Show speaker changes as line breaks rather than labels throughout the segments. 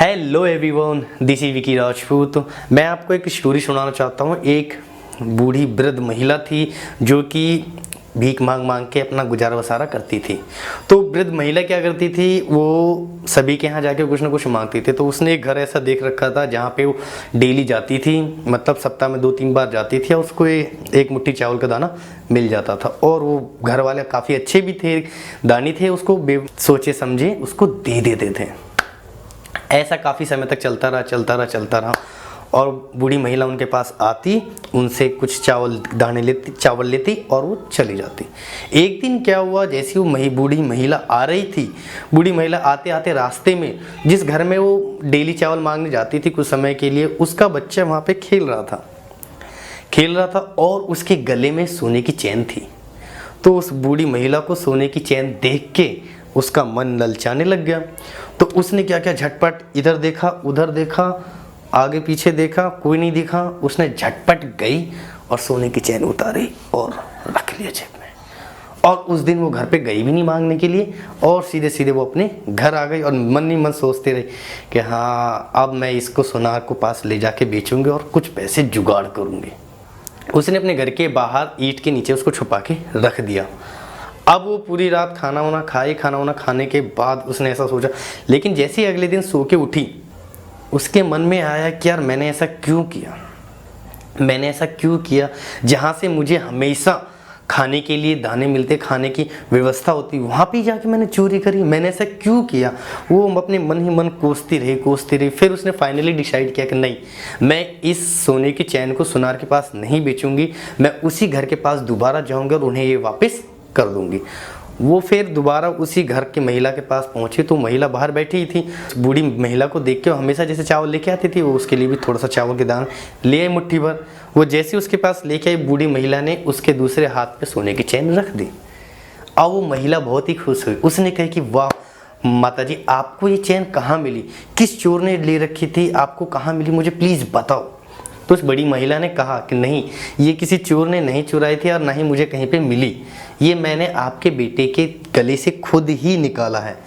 Hello everyone, this is Vicky Rajput. मैं आपको एक स्टोरी सुनाना चाहता हूँ। एक बूढ़ी वृद्ध महिला थी जो कि भीख मांग मांग के अपना गुजारा बसारा करती थी। तो वृद्ध महिला क्या करती थी, वो सभी के यहाँ जाके कुछ ना कुछ मांगती थी। तो उसने एक घर ऐसा देख रखा था जहाँ पे वो डेली जाती थी, मतलब सप्ताह में 2-3 बार जाती थी और उसको एक मुट्ठी चावल का दाना मिल जाता था। और वो घर वाले काफ़ी अच्छे भी थे, दानी थे, उसको सोचे समझे उसको दे देते थे। ऐसा काफ़ी समय तक चलता रहा और बूढ़ी महिला उनके पास आती, उनसे कुछ चावल लेती और वो चली जाती। एक दिन क्या हुआ, जैसी वो बूढ़ी महिला आ रही थी, बूढ़ी महिला आते आते रास्ते में जिस घर में वो डेली चावल मांगने जाती थी कुछ समय के लिए, उसका बच्चा वहाँ पे खेल रहा था और उसके गले में सोने की चैन थी। तो उस बूढ़ी महिला को सोने की चैन देख के उसका मन ललचाने लग गया। तो उसने क्या किया, झटपट इधर देखा उधर देखा, आगे पीछे देखा, कोई नहीं दिखा। उसने झटपट गई और सोने की चैन उतारी और रख लिया जेब में। और उस दिन वो घर पे गई भी नहीं मांगने के लिए और सीधे सीधे वो अपने घर आ गई और मन ही मन सोचते रही कि हाँ, अब मैं इसको सोनार को पास ले जाके बेचूंगी और कुछ पैसे जुगाड़ करूंगी। उसने अपने घर के बाहर ईंट के नीचे उसको छुपा के रख दिया। अब वो पूरी रात खाना वाना खाने के बाद उसने ऐसा सोचा, लेकिन जैसे ही अगले दिन सो के उठी, उसके मन में आया कि यार मैंने ऐसा क्यों किया जहाँ से मुझे हमेशा खाने के लिए दाने मिलते, खाने की व्यवस्था होती, वहाँ पे जाके मैंने चोरी करी, मैंने ऐसा क्यों किया। वो अपने मन ही मन कोसती रही। फिर उसने फाइनली डिसाइड किया कि नहीं, मैं इस सोने की चैन को सुनार के पास नहीं बेचूंगी, मैं उसी घर के पास दोबारा जाऊंगा और उन्हें ये वापस कर दूंगी। वो फिर दोबारा उसी घर की महिला के पास पहुंची तो महिला बाहर बैठी थी। बूढ़ी महिला को देख के वो हमेशा जैसे चावल लेके आती थी, वो उसके लिए भी थोड़ा सा चावल के दाने ले आई मुट्ठी भर। वो जैसे उसके पास लेके आई, बूढ़ी महिला ने उसके दूसरे हाथ पे सोने की चैन रख दी। अब वो महिला बहुत ही खुश हुई। उसने कहा कि वाह माताजी, आपको ये चैन कहाँ मिली, किस चोर ने ले रखी थी, आपको कहाँ मिली, मुझे प्लीज़ बताओ। तो उस बड़ी महिला ने कहा कि नहीं, ये किसी चोर ने नहीं चुराई थी और ना ही मुझे कहीं पे मिली, ये मैंने आपके बेटे के गले से खुद ही निकाला है।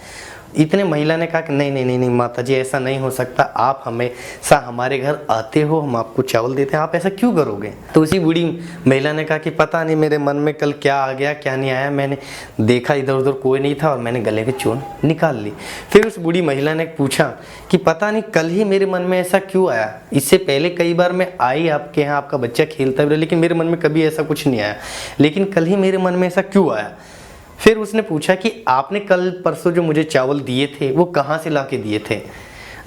इतने महिला ने कहा कि नहीं माताजी, ऐसा नहीं हो सकता, आप हमेशा हमारे घर आते हो, हम आपको चावल देते हैं, आप ऐसा क्यों करोगे। तो उसी बूढ़ी महिला ने कहा कि पता नहीं मेरे मन में कल क्या आ गया क्या नहीं आया, मैंने देखा इधर उधर कोई नहीं था और मैंने गले की चैन निकाल ली। फिर उस बूढ़ी महिला ने पूछा कि पता नहीं कल ही मेरे मन में ऐसा क्यों आया, इससे पहले कई बार मैं आई आपके यहाँ, आपका बच्चा खेलता भी रहा, लेकिन मेरे मन में कभी ऐसा कुछ नहीं आया, लेकिन कल ही मेरे मन में ऐसा क्यों आया। फिर उसने पूछा कि आपने कल परसों जो मुझे चावल दिए थे वो कहाँ से ला के दिए थे।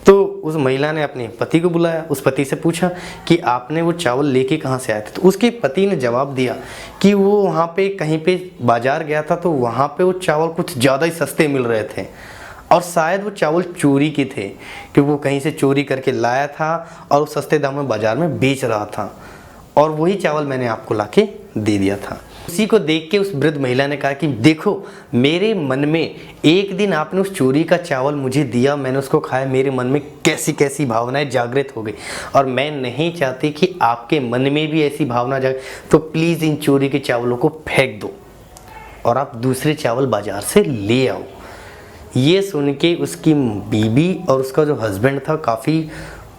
तो उस महिला ने अपने पति को बुलाया, उस पति से पूछा कि आपने वो चावल लेके कहाँ से आए थे। तो उसके पति ने जवाब दिया कि वो वहाँ पे कहीं पे बाजार गया था, तो वहाँ पे वो चावल कुछ ज़्यादा ही सस्ते मिल रहे थे और शायद वो चावल चोरी के थे, कि वो कहीं से चोरी करके लाया था और सस्ते दाम में बाजार में बेच रहा था, और वही चावल मैंने आपको लाके दे दिया था। उसी को देख के उस वृद्ध महिला ने कहा कि देखो, मेरे मन में एक दिन आपने उस चोरी का चावल मुझे दिया, मैंने उसको खाया, मेरे मन में कैसी कैसी भावनाएं जागृत हो गई, और मैं नहीं चाहती कि आपके मन में भी ऐसी भावना जागे। तो प्लीज़ इन चोरी के चावलों को फेंक दो और आप दूसरे चावल बाजार से ले आओ। ये सुन के उसकी बीवी और उसका जो हस्बैंड था काफ़ी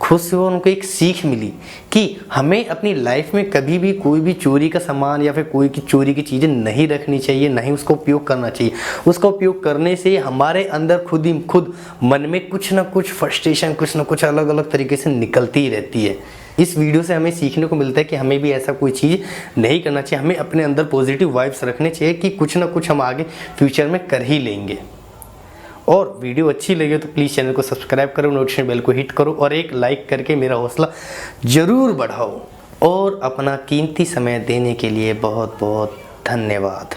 खुश हुआ। उनको एक सीख मिली कि हमें अपनी लाइफ में कभी भी कोई भी चोरी का सामान या फिर कोई की चोरी की चीज़ें नहीं रखनी चाहिए, नहीं उसका उपयोग करना चाहिए। उसका उपयोग करने से हमारे अंदर खुद मन में कुछ ना कुछ फ्रस्ट्रेशन, कुछ ना कुछ अलग अलग तरीके से निकलती ही रहती है। इस वीडियो से हमें सीखने को मिलता है कि हमें भी ऐसा कोई चीज़ नहीं करना चाहिए। हमें अपने अंदर पॉजिटिव वाइब्स रखने चाहिए कि कुछ ना कुछ हम आगे फ्यूचर में कर ही लेंगे। और वीडियो अच्छी लगे तो प्लीज़ चैनल को सब्सक्राइब करो, नोटिफिकेशन बेल को हिट करो और एक लाइक करके मेरा हौसला ज़रूर बढ़ाओ। और अपना कीमती समय देने के लिए बहुत बहुत धन्यवाद।